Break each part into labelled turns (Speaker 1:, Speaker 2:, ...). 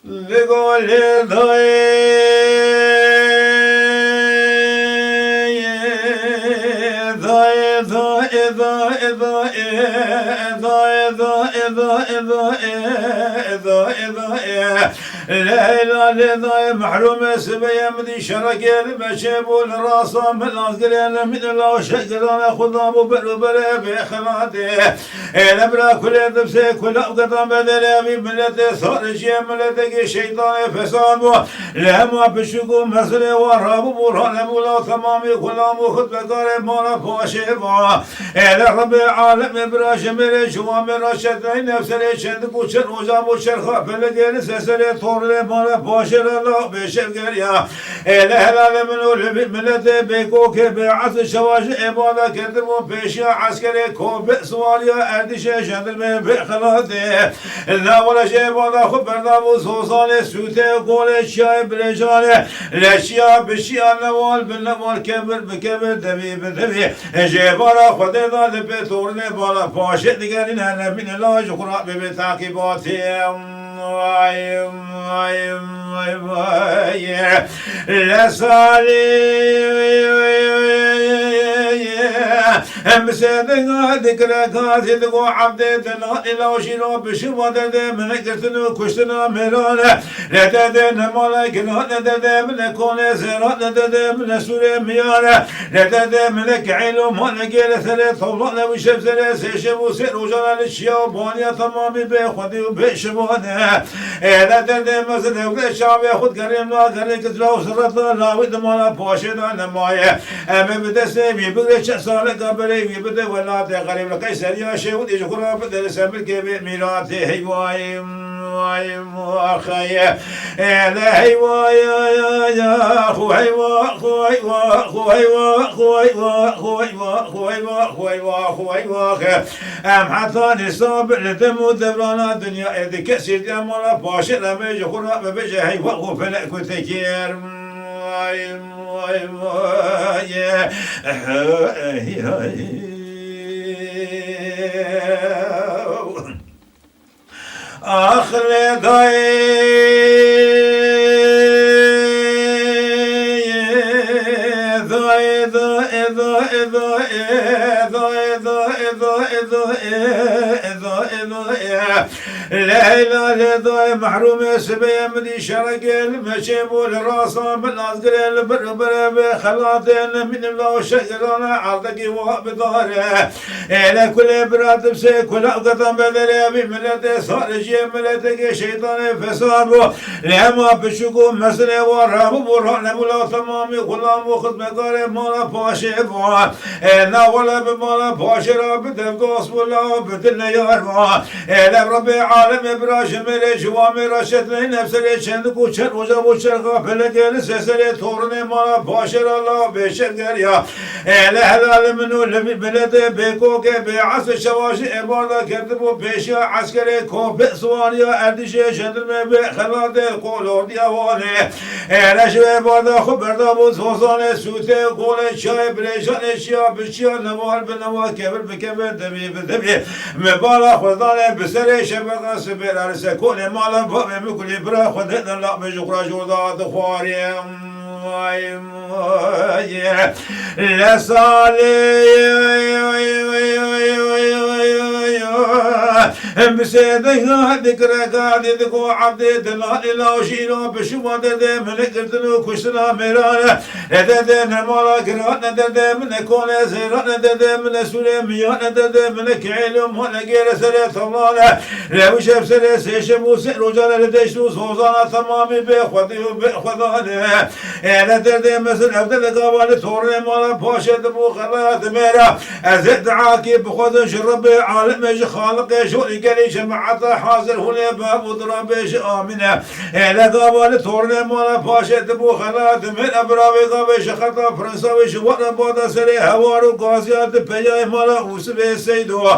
Speaker 1: لقول لا لا محروم سبيا مدي شرك المشيب الراس من الأصقر من الله شكر أنا خذ بر بخلاته لبرا كل دبسه كل أقطع بدل بملته صار شيء ملته شيطان فساد لما بشكو مسألة وراب برهان مولا تمام كلام خطبة قارب مولا فاشيبا إلى رب العالم براش من شوام راشد نفس الشد بوشر وجاب بوشر خافل جل سسر طور مولا فاشل الله بشر يا إلى هذا من ملته بيكوك بعث شواش إبادة كتبوا بيشا عسكري كوب سواليا أردش شندل من بخلاته لا ولا شيء ولا خبر دابو صوصان سوته قول شاي برجاله الاشياء بشيء النوال بالنوال كبر بكبر دبي بدبي جبارا خدي ذا بتورني بالا فاشد دقالين هلا من الله شكرا بتعقيباتي واي واي واي واي لسالي مسدنا ذكرك هذا عبد الله إلا وشيرا بشوات من كرتنا كشتنا مرانا لتدنا ملكنا لتدنا من كون زرا لتدنا من سورة ميانا لتدنا من علم ملك ثلاث الله وشب ثلاث شبو سر وجلال الشيا بانيا تمام بخدي وبشبونا لتدنا مثل الشعب ياخذ كريم لا كريم كتلا وسرط لا ود مالا باشنا نمايا أما بدسم يبغى شخص قبلي يبدأ ولا تغرب لك سريع شيء ودي شكرا بدل سامر كبير ميراثي هي واي واي أخي لا هي واي يا خوي خوي خوي خوي خوي خوي خوي أم حتى نصاب لدم دبرنا الدنيا إذا كسر جمال باش لما يشكرا ببجه هي وقف لك تكير واي واي واي آخر لا لا لا محروم سبيا مدي شرق المشيب والراسا من أصقر البر بخلاطين من الله شجرنا عرضك وبداره إلى كل برات بسي كل أقطع بدل بملته صار شيء ملتك شيطان فساد لما بشكو مسألة وراب برهان مولا تمام كلام وخذ مقارب مولا فاشيب لا ولا بمولا فاشرا بدفقوس ولا بدلنا يارما إلى رب العالم براش ملي جوامي راشد لي نفس اللي شندك وشر وجاب وشر غافل جالس سسري تورني مالا فاشر الله بشر يا إلى هذا منو لمي بلد بيكوك بعصر شواشي إبارة كتبوا بيشا عسكري كوب سوانيا أردشي شندل من بخلاط قولور ديواني إلى شو إبارة خبر دابو صوصاني سوتي قول شاي بريشان اشياء بشياء نوال بنوال كبر بكبر دبي بدبي مبالا خذاني بسري شبكة سبيل أرسل كوني مالا فمي مكلي برا خذنا لا بجقرا جودا خواري واي لسالي مسيدها ذكرك ذكو عبد الله إلا شيرا بشوات ذي من كرتنا كشنا مرانا ذي نمالا كرات ذي من كون زيرات ذي من سليميان ذي من كعلم ونجير سلة الله لو شاف سلة سيشم وسر رجال لديشو صوزانا تمامي بخذي وبخذانه ذي مثل عبد القوال توري مالا باشا دبو خلات ميرا أزد عاكب بخذ شرب عالم يجي خالق شوري قالي جماعة حاضر هنا باب وضربش آمنة إلى قابل تورنا مالا باشا دبو خلات من أبرابي قابش خطا فرنساوي شوارا بادا سري هوارو قاسيات بجاي مالا وسبي سيدو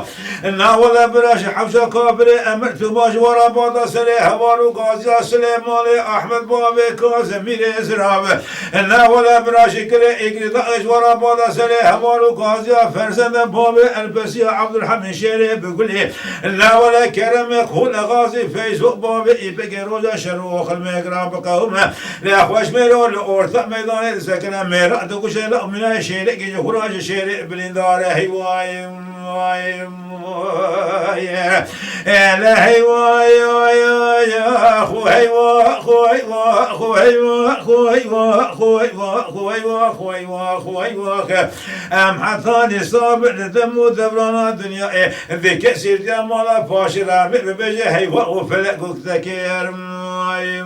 Speaker 1: ناولا براش حفشا كابري أمرت باش ورا بادا سري هوارو قاسيات سليماني أحمد بابي كازمير إزراب ناولا براش كري إقري داش ورا بادا سري هوارو قاسيات فرسند بابي البسيا عبد الحميد شيري بقولي لا ولا كرم خول غازي فيسبوك بابي بقى روزا شروخ الميقرام بقومه لا خوش ميرو لأورث ميدان سكنه ميرا دقوش لا من الشيرك يخرج شيرك بلندار هواي واي لا هواي يا خوي خوي خوي خوي خوي خوي خوي ام حثاني صابر دم ودبرنا الدنيا ذيك سير جمال فاشرة ببجي هيوا وفلك تكير ماي